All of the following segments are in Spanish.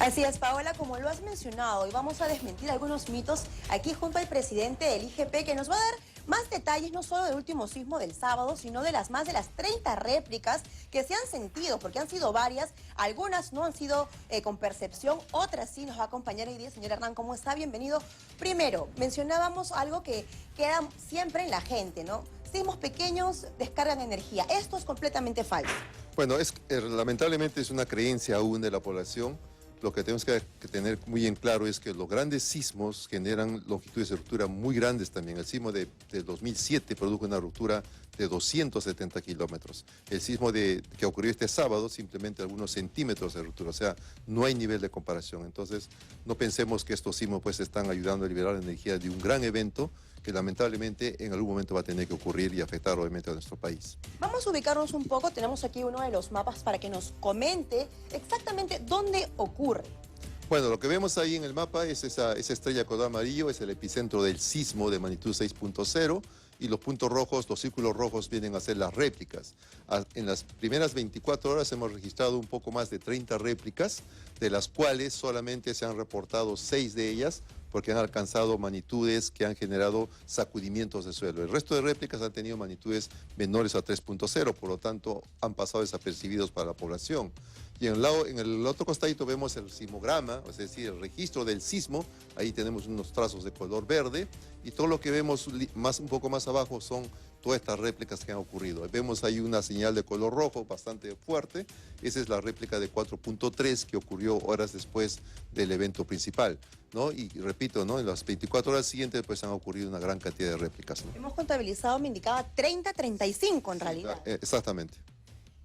Así es, Paola, como lo has mencionado, y vamos a desmentir algunos mitos aquí junto al presidente del IGP, que nos va a dar más detalles no solo del último sismo del sábado, sino de las más de las 30 réplicas que se han sentido, porque han sido varias, algunas no han sido con percepción, otras sí. Nos va a acompañar hoy día. Señor Hernán, ¿cómo está? Bienvenido. Primero, mencionábamos algo que queda siempre en la gente, ¿no? Sismos pequeños descargan energía. Esto es completamente falso. Bueno, lamentablemente es una creencia aún de la población. Lo que tenemos que tener muy en claro es que los grandes sismos generan longitudes de ruptura muy grandes también. El sismo del 2007 produjo una ruptura de 270 kilómetros. El sismo que ocurrió este sábado, simplemente algunos centímetros de ruptura. O sea, no hay nivel de comparación. Entonces, no pensemos que estos sismos pues están ayudando a liberar energía de un gran evento que lamentablemente en algún momento va a tener que ocurrir y afectar obviamente a nuestro país. Vamos a ubicarnos un poco. Tenemos aquí uno de los mapas para que nos comente exactamente dónde ocurre. Bueno, lo que vemos ahí en el mapa es esa estrella color amarillo, es el epicentro del sismo de magnitud 6.0, y los puntos rojos, los círculos rojos vienen a ser las réplicas. En las primeras 24 horas hemos registrado un poco más de 30 réplicas, de las cuales solamente se han reportado 6 de ellas, porque han alcanzado magnitudes que han generado sacudimientos de suelo. El resto de réplicas han tenido magnitudes menores a 3.0, por lo tanto han pasado desapercibidos para la población. Y en el otro costadito vemos el sismograma, es decir, el registro del sismo. Ahí tenemos unos trazos de color verde, y todo lo que vemos un poco más abajo son todas estas réplicas que han ocurrido. Vemos ahí una señal de color rojo bastante fuerte. Esa es la réplica de 4.3 que ocurrió horas después del evento principal, ¿no? Y repito, ¿no? En las 24 horas siguientes pues han ocurrido una gran cantidad de réplicas, ¿no? Hemos contabilizado, me indicaba 30, 35 en realidad. Exactamente.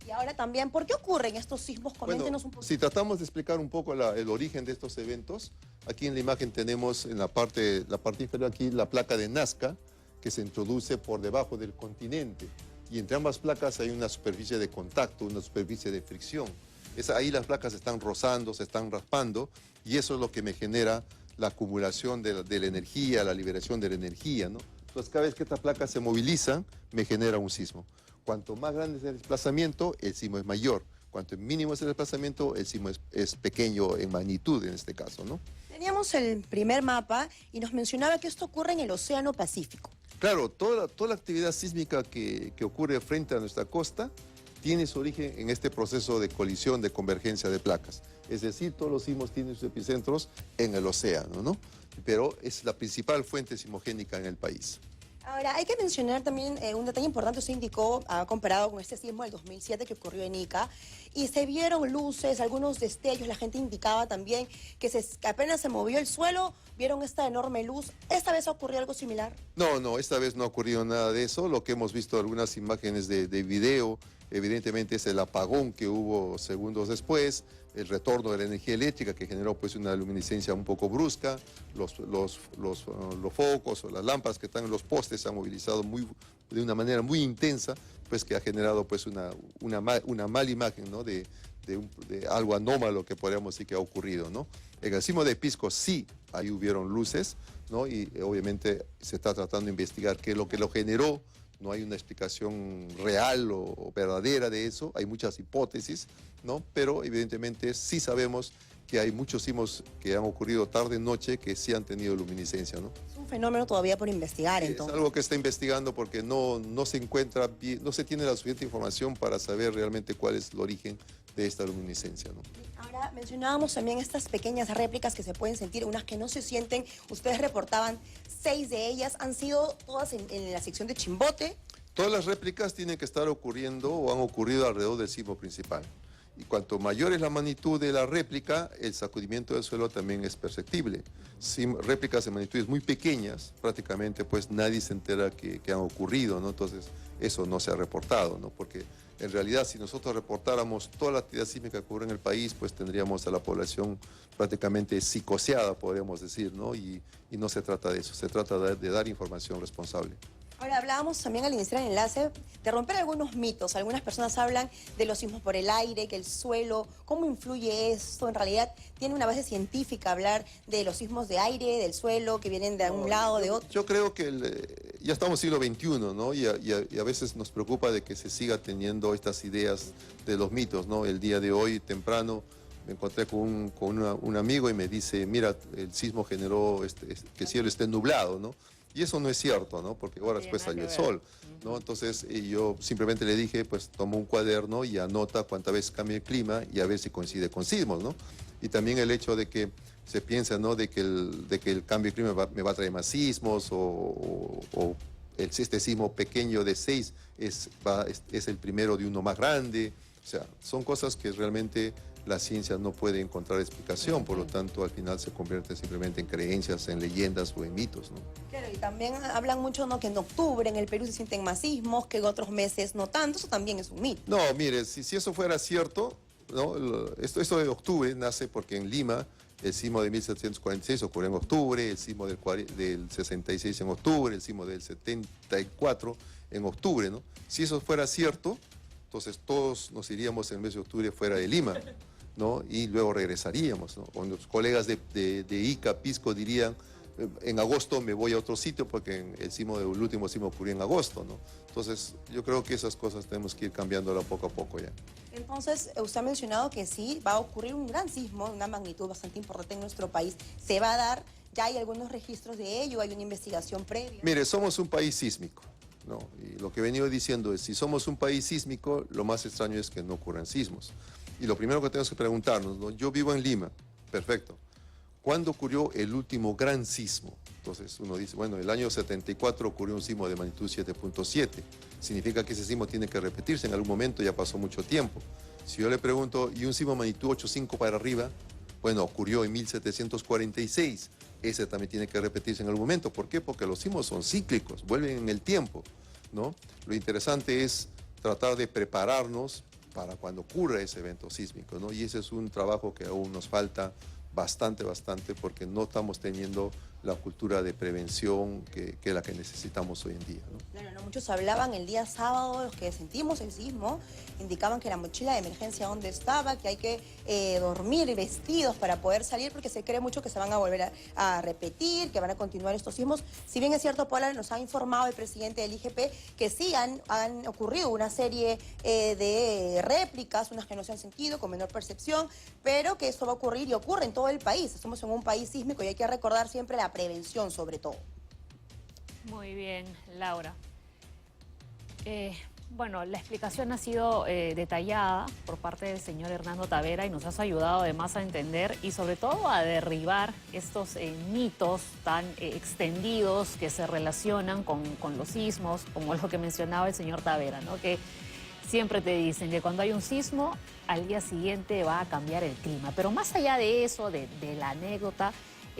Y ahora también, ¿por qué ocurren estos sismos? Coméntenos un poco. Si tratamos de explicar un poco el origen de estos eventos, aquí en la imagen tenemos en la parte inferior aquí la placa de Nazca, que se introduce por debajo del continente, y entre ambas placas hay una superficie de contacto, una superficie de fricción. Ahí las placas se están rozando, se están raspando, y eso es lo que me genera la acumulación de la energía, la liberación de la energía, ¿no? Entonces, cada vez que estas placas se movilizan, me genera un sismo. Cuanto más grande es el desplazamiento, el sismo es mayor. Cuanto mínimo es el desplazamiento, el sismo es pequeño en magnitud en este caso, ¿no? Teníamos el primer mapa y nos mencionaba que esto ocurre en el Océano Pacífico. Claro, toda la actividad sísmica que ocurre frente a nuestra costa tiene su origen en este proceso de colisión, de convergencia de placas. Es decir, todos los sismos tienen sus epicentros en el océano, ¿no? Pero es la principal fuente sismogénica en el país. Ahora, hay que mencionar también un detalle importante. Se indicó, comparado con este sismo del 2007 que ocurrió en Ica, y se vieron luces, algunos destellos. La gente indicaba también que apenas se movió el suelo, vieron esta enorme luz. ¿Esta vez ocurrió algo similar? No, esta vez no ha ocurrido nada de eso. Lo que hemos visto algunas imágenes de video, evidentemente es el apagón que hubo segundos después, el retorno de la energía eléctrica que generó pues una luminiscencia un poco brusca, los focos o las lámparas que están en los postes se han movilizado de una manera muy intensa, pues que ha generado pues una mala imagen, ¿no? de algo anómalo que podríamos decir que ha ocurrido, ¿no? En el sismo de Pisco sí, ahí hubieron luces, ¿no? Y obviamente se está tratando de investigar qué es lo que lo generó. No hay una explicación real o verdadera de eso, hay muchas hipótesis, ¿no? Pero evidentemente sí sabemos que hay muchos sismos que han ocurrido tarde-noche que sí han tenido luminiscencia, ¿no? Es un fenómeno todavía por investigar, entonces. Es algo que está investigando porque no se encuentra bien, no se tiene la suficiente información para saber realmente cuál es el origen de esta luminiscencia, ¿no? Ahora, mencionábamos también estas pequeñas réplicas que se pueden sentir, unas que no se sienten. Ustedes reportaban 6 de ellas, han sido todas en la sección de Chimbote. Todas las réplicas tienen que estar ocurriendo o han ocurrido alrededor del sismo principal. Y cuanto mayor es la magnitud de la réplica, el sacudimiento del suelo también es perceptible. Réplicas de magnitudes muy pequeñas, prácticamente pues nadie se entera que han ocurrido, ¿no? Entonces eso no se ha reportado, ¿no? Porque en realidad si nosotros reportáramos toda la actividad sísmica que ocurre en el país, pues tendríamos a la población prácticamente psicoseada, podríamos decir, ¿no? Y no se trata de eso, se trata de dar información responsable. Ahora, hablábamos también al iniciar el enlace de romper algunos mitos. Algunas personas hablan de los sismos por el aire, que el suelo, ¿cómo influye esto? En realidad tiene una base científica hablar de los sismos de aire, del suelo, que vienen de un lado o de otro. Yo creo que ya estamos en el siglo XXI, ¿no? Y a veces nos preocupa de que se siga teniendo estas ideas de los mitos, ¿no? El día de hoy, temprano, me encontré con un amigo y me dice, mira, el sismo generó que el cielo esté nublado, ¿no? Y eso no es cierto, ¿no? Porque ahora después salió el sol, ¿no? Entonces yo simplemente le dije, pues toma un cuaderno y anota cuántas veces cambia el clima y a ver si coincide con sismos, ¿no? Y también el hecho de que se piensa, ¿no? De que el cambio de clima me va a traer más sismos o este sismo pequeño de 6 es el primero de uno más grande. O sea, son cosas que realmente la ciencia no puede encontrar explicación, por lo tanto al final se convierte simplemente en creencias, en leyendas o en mitos, ¿no? Claro, y también hablan mucho, ¿no?, que en octubre en el Perú se sienten más sismos, que en otros meses no tanto, eso también es un mito. No, mire, si eso fuera cierto, ¿no? Esto de octubre nace porque en Lima el sismo de 1746 ocurrió en octubre, el sismo del 66 en octubre, el sismo del 74 en octubre, ¿no? Si eso fuera cierto, entonces todos nos iríamos en el mes de octubre fuera de Lima, ¿no? Y luego regresaríamos, ¿no? O los colegas de Ica, Pisco dirían, en agosto me voy a otro sitio porque el último sismo ocurrió en agosto, ¿no? Entonces yo creo que esas cosas tenemos que ir cambiándolas poco a poco ya. Entonces, usted ha mencionado que sí, va a ocurrir un gran sismo, una magnitud bastante importante en nuestro país. Se va a dar, ya hay algunos registros de ello, hay una investigación previa. Mire, somos un país sísmico, ¿no? Y lo que he venido diciendo es, si somos un país sísmico, lo más extraño es que no ocurran sismos. Y lo primero que tenemos que preguntarnos, ¿no? Yo vivo en Lima, perfecto. ¿Cuándo ocurrió el último gran sismo? Entonces uno dice, bueno, el año 74 ocurrió un sismo de magnitud 7.7. Significa que ese sismo tiene que repetirse en algún momento, ya pasó mucho tiempo. Si yo le pregunto, ¿y un sismo de magnitud 8.5 para arriba? Bueno, ocurrió en 1746. Ese también tiene que repetirse en algún momento. ¿Por qué? Porque los sismos son cíclicos, vuelven en el tiempo, ¿no? Lo interesante es tratar de prepararnos para cuando ocurra ese evento sísmico, ¿no? Y ese es un trabajo que aún nos falta bastante, porque no estamos teniendo la cultura de prevención que es la que necesitamos hoy en día, ¿no? Claro, no, muchos hablaban el día sábado, los que sentimos el sismo, indicaban que la mochila de emergencia donde estaba, que hay que dormir vestidos para poder salir, porque se cree mucho que se van a volver a repetir, que van a continuar estos sismos. Si bien es cierto, Paula, nos ha informado el presidente del IGP que sí han ocurrido una serie de réplicas, unas que no se han sentido, con menor percepción, pero que eso va a ocurrir y ocurre en todo el país. Estamos en un país sísmico y hay que recordar siempre la prevención sobre todo. Muy bien, Laura. Bueno, la explicación ha sido detallada por parte del señor Hernando Tavera y nos has ayudado además a entender y sobre todo a derribar estos mitos tan extendidos que se relacionan con los sismos, como lo que mencionaba el señor Tavera, ¿no? Que siempre te dicen que cuando hay un sismo, al día siguiente va a cambiar el clima. Pero más allá de eso, de la anécdota,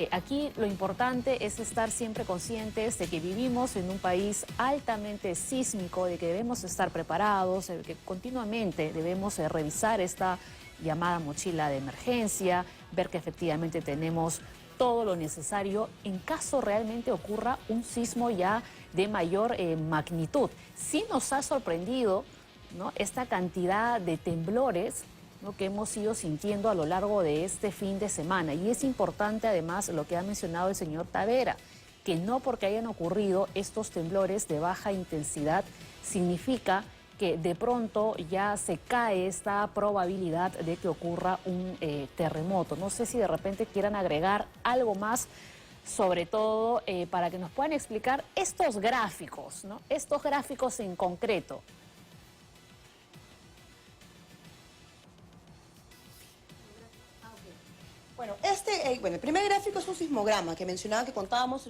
aquí lo importante es estar siempre conscientes de que vivimos en un país altamente sísmico, de que debemos estar preparados, de que continuamente debemos revisar esta llamada mochila de emergencia, ver que efectivamente tenemos todo lo necesario en caso realmente ocurra un sismo ya de mayor magnitud. Sí nos ha sorprendido, ¿no?, esta cantidad de temblores, ¿no?, que hemos ido sintiendo a lo largo de este fin de semana. Y es importante además lo que ha mencionado el señor Tavera, que no porque hayan ocurrido estos temblores de baja intensidad significa que de pronto ya se cae esta probabilidad de que ocurra un terremoto. No sé si de repente quieran agregar algo más, sobre todo para que nos puedan explicar estos gráficos, ¿no?, estos gráficos en concreto. Bueno, el primer gráfico es un sismograma que mencionaba que contábamos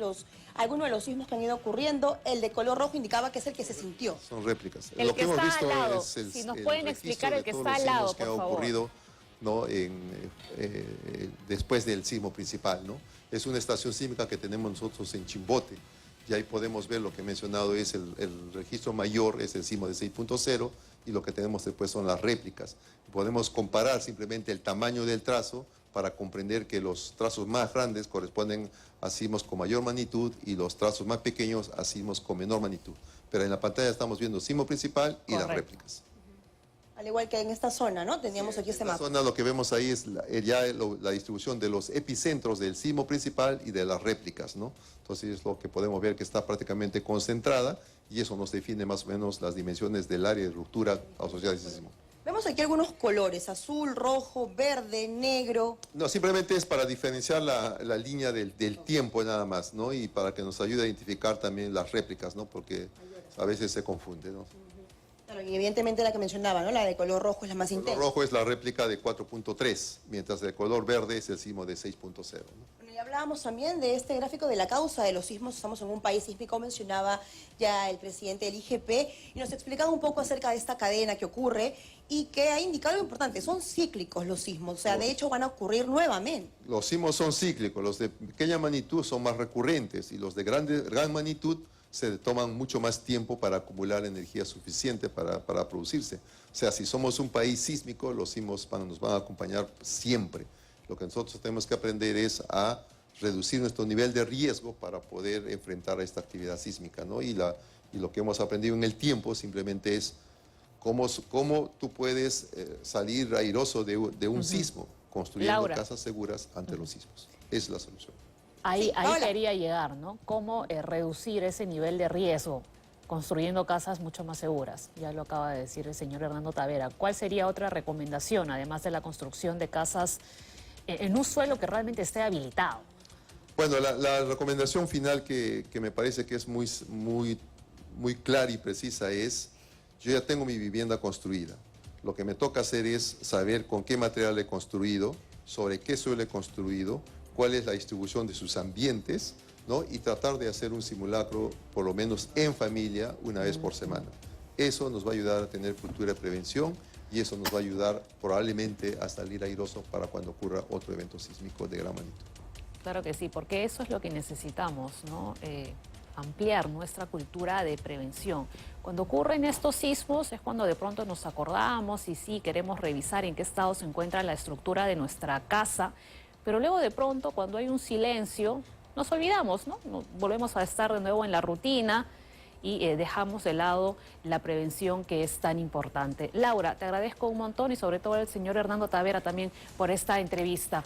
algunos de los sismos que han ido ocurriendo. El de color rojo indicaba que es el que se sintió. Son réplicas. El Lo que hemos está visto al lado. es Si nos pueden explicar el que está al lado, que por ha favor. ocurrido, ¿no?, después del sismo principal, ¿no? Es una estación sísmica que tenemos nosotros en Chimbote. Y ahí podemos ver lo que he mencionado es el registro mayor, es el sismo de 6.0, y lo que tenemos después son las réplicas. Podemos comparar simplemente el tamaño del trazo para comprender que los trazos más grandes corresponden a sismos con mayor magnitud y los trazos más pequeños a sismos con menor magnitud. Pero en la pantalla estamos viendo el sismo principal y las réplicas. Al igual que en esta zona, ¿no? Teníamos aquí este mapa. En esta zona lo que vemos ahí es la distribución de los epicentros del sismo principal y de las réplicas, ¿no? Entonces es lo que podemos ver que está prácticamente concentrada y eso nos define más o menos las dimensiones del área de ruptura asociada a ese sismo. Vemos aquí algunos colores, azul, rojo, verde, negro. No, simplemente es para diferenciar la línea del tiempo nada más, ¿no? Y para que nos ayude a identificar también las réplicas, ¿no? Porque a veces se confunde, ¿no? Claro, y evidentemente la que mencionaba, ¿no? La de color rojo es la más El intensa. color rojo es la réplica de 4.3, mientras el color verde es el sismo de 6.0, ¿no? Bueno, y hablábamos también de este gráfico de la causa de los sismos. Estamos en un país sísmico, mencionaba ya el presidente del IGP, y nos explicaba un poco acerca de esta cadena que ocurre y que ha indicado algo importante. Son cíclicos los sismos, o sea, de hecho van a ocurrir nuevamente. Los sismos son cíclicos, los de pequeña magnitud son más recurrentes y los de gran magnitud se toman mucho más tiempo para acumular energía suficiente para producirse. O sea, si somos un país sísmico, los sismos nos van a acompañar siempre. Lo que nosotros tenemos que aprender es a reducir nuestro nivel de riesgo para poder enfrentar esta actividad sísmica, ¿no? Y lo que hemos aprendido en el tiempo simplemente es cómo tú puedes salir airoso de un sismo, construyendo Laura. casas seguras ante los sismos. Es la solución. Ahí Paola. quería llegar, ¿no? ¿Cómo reducir ese nivel de riesgo construyendo casas mucho más seguras? Ya lo acaba de decir el señor Hernando Tavera. ¿Cuál sería otra recomendación, además de la construcción de casas en un suelo que realmente esté habilitado? Bueno, la recomendación final que me parece que es muy clara y precisa es: yo ya tengo mi vivienda construida. Lo que me toca hacer es saber con qué material he construido, sobre qué suelo he construido, cuál es la distribución de sus ambientes, ¿no? Y tratar de hacer un simulacro, por lo menos en familia, una vez por semana. Eso nos va a ayudar a tener cultura de prevención y eso nos va a ayudar probablemente a salir airoso para cuando ocurra otro evento sísmico de gran magnitud. Claro que sí, porque eso es lo que necesitamos, ¿no? Ampliar nuestra cultura de prevención. Cuando ocurren estos sismos es cuando de pronto nos acordamos y sí queremos revisar en qué estado se encuentra la estructura de nuestra casa, pero luego de pronto cuando hay un silencio nos olvidamos, ¿no? Volvemos a estar de nuevo en la rutina y dejamos de lado la prevención que es tan importante. Laura, te agradezco un montón y sobre todo al señor Hernando Tavera también por esta entrevista.